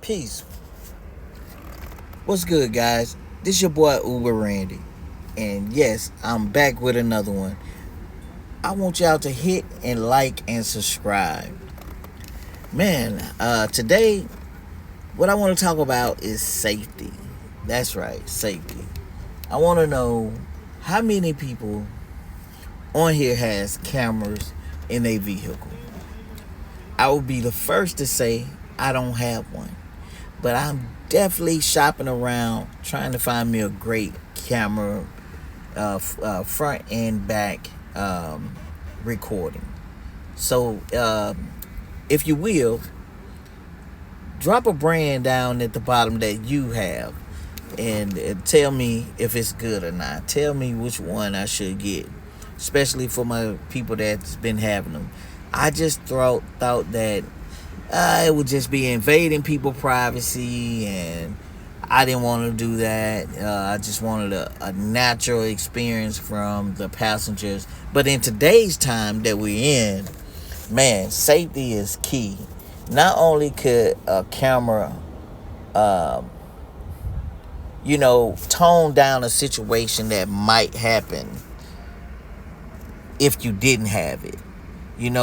Peace. What's good, guys? This your boy Uber Randy. And yes, I'm back with another one. I want y'all to hit and like and subscribe. Man, today, what I want to talk about is safety. That's right, safety. I want to know how many people on here has cameras in their vehicle. I will be the first to say I don't have one. But I'm definitely shopping around trying to find me a great camera, front and back recording. So, if you will, drop a brand down at the bottom that you have and tell me if it's good or not. Tell me which one I should get, especially for my people that's been having them. I just thought that it would just be invading people's privacy, and I didn't want to do that. I just wanted a natural experience from the passengers. But in today's time that we're in, man, safety is key. Not only could a camera, tone down a situation that might happen if you didn't have it.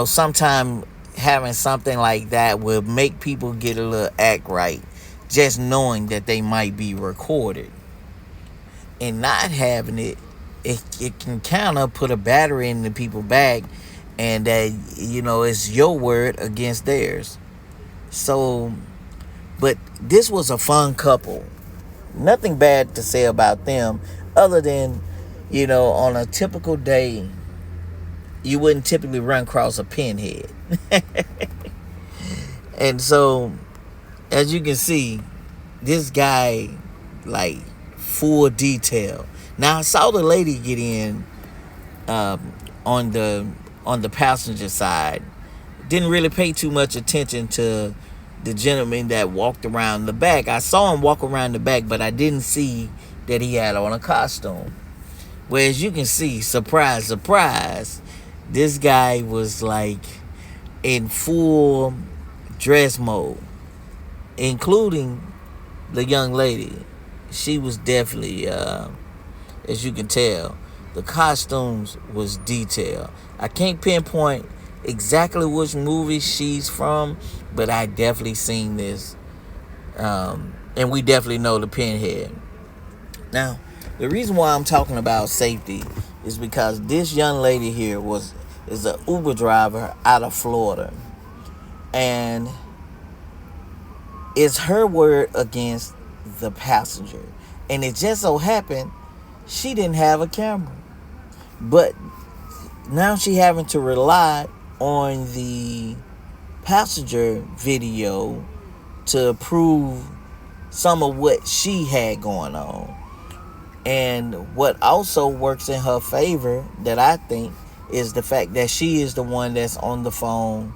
Sometimes having something like that will make people get a little act right, just knowing that they might be recorded. And not having it can kind of put a battery in the people's back, and that it's your word against theirs. So, but this was a fun couple. Nothing bad to say about them, other than on a typical day, you wouldn't typically run across a pinhead. And so, as you can see, this guy, like, full detail. Now, I saw the lady get in on the passenger side. Didn't really pay too much attention to the gentleman that walked around the back. I saw him walk around the back, but I didn't see that he had on a costume. Whereas you can see, surprise, surprise, this guy was like in full dress mode, including the young lady. She was definitely, as you can tell, the costumes was detailed. I can't pinpoint exactly which movie she's from, but I definitely seen this, and we definitely know the pinhead. Now, the reason why I'm talking about safety is because this young lady here is an Uber driver out of Florida, and it's her word against the passenger. And it just so happened she didn't have a camera, but now she having to rely on the passenger video to prove some of what she had going on. And what also works in her favor, that I think, is the fact that she is the one that's on the phone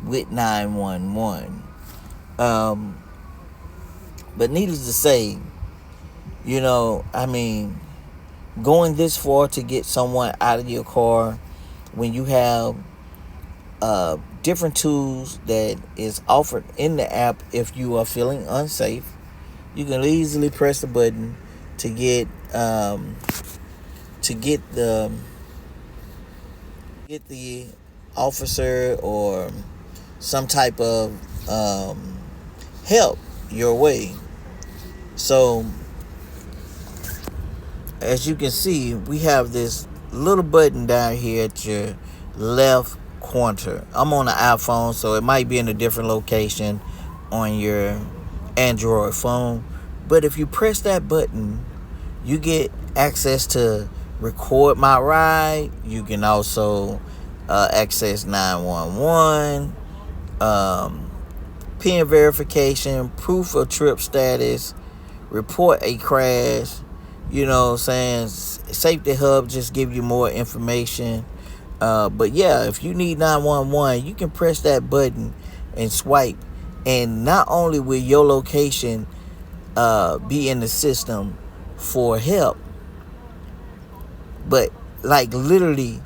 with 911. But needless to say, going this far to get someone out of your car when you have different tools that is offered in the app. If you are feeling unsafe, you can easily press the button to get the officer or some type of help your way. So, as you can see, we have this little button down here at your left corner. I'm on an iPhone, so it might be in a different location on your Android phone. But if you press that button, you get access to record my ride. You can also access 911, PIN verification, proof of trip status, report a crash. Safety Hub just give you more information. But yeah, if you need 911, you can press that button and swipe, and not only will your location be in the system for help, but like literally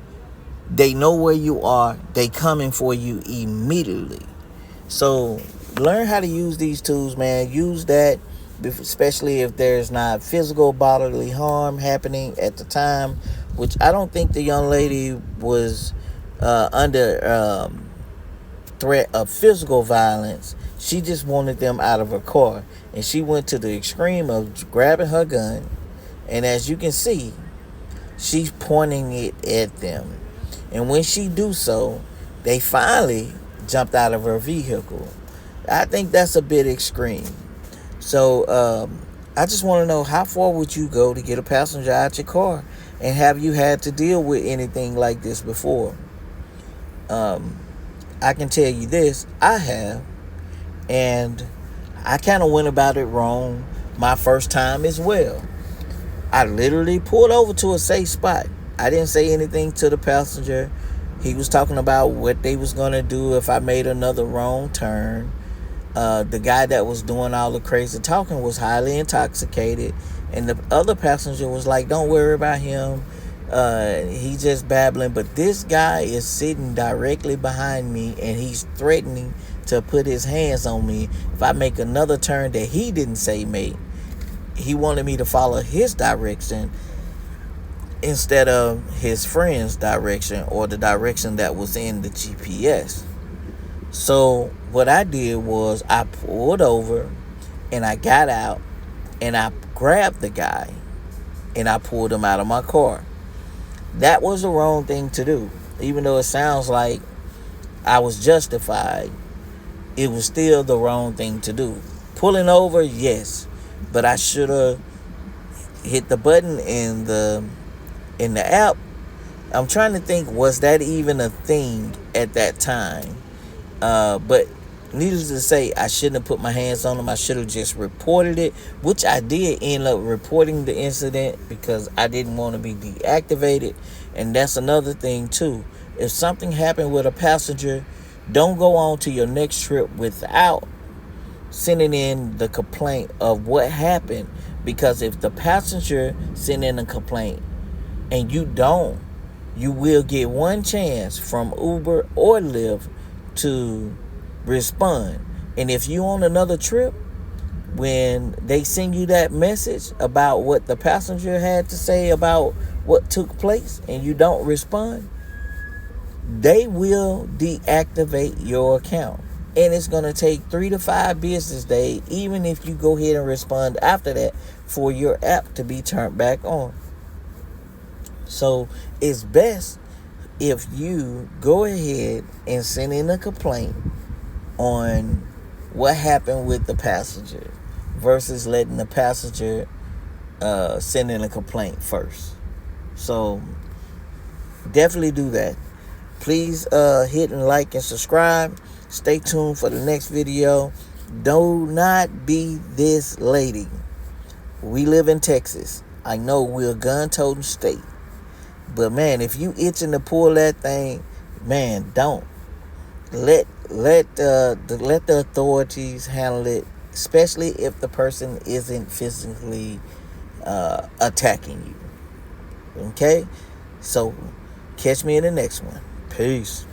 they know where you are. They coming for you immediately. So learn how to use these tools, man. Use that, especially if there's not physical bodily harm happening at the time, which I don't think the young lady was under threat of physical violence. She just wanted them out of her car, and she went to the extreme of grabbing her gun, and as you can see, she's pointing it at them. And when she do so, they finally jumped out of her vehicle. I think that's a bit extreme. So I just want to know, how far would you go to get a passenger out your car? And have you had to deal with anything like this before? I can tell you this, I have. And I kind of went about it wrong my first time as well. I literally pulled over to a safe spot. I didn't say anything to the passenger. He was talking about what they was going to do if I made another wrong turn. The guy that was doing all the crazy talking was highly intoxicated. And the other passenger was like, don't worry about him. He's just babbling. But this guy is sitting directly behind me, and he's threatening to put his hands on me if I make another turn that he didn't say make. He wanted me to follow his direction instead of his friend's direction, or the direction that was in the GPS. So what I did was I pulled over, and I got out, and I grabbed the guy, and I pulled him out of my car. That was the wrong thing to do. Even though it sounds like I was justified, it was still the wrong thing to do. Pulling over, yes, but I should have hit the button in the app. I'm trying to think, was that even a thing at that time? But needless to say, I shouldn't have put my hands on him. I should have just reported it, which I did end up reporting the incident because I didn't want to be deactivated. And that's another thing too. If something happened with a passenger, don't go on to your next trip without sending in the complaint of what happened. Because if the passenger send in a complaint and you don't, you will get one chance from Uber or Lyft to respond. And if you on another trip, when they send you that message about what the passenger had to say about what took place and you don't respond, they will deactivate your account. And it's going to take 3 to 5 business days, even if you go ahead and respond after that, for your app to be turned back on. So it's best if you go ahead and send in a complaint on what happened with the passenger versus letting the passenger send in a complaint first. So definitely do that. Please hit and like and subscribe. Stay tuned for the next video. Do not be this lady. We live in Texas. I know we're a gun-toting state. But man, if you itching to pull that thing, man, don't. Let the authorities handle it, especially if the person isn't physically attacking you. Okay? So catch me in the next one. Peace.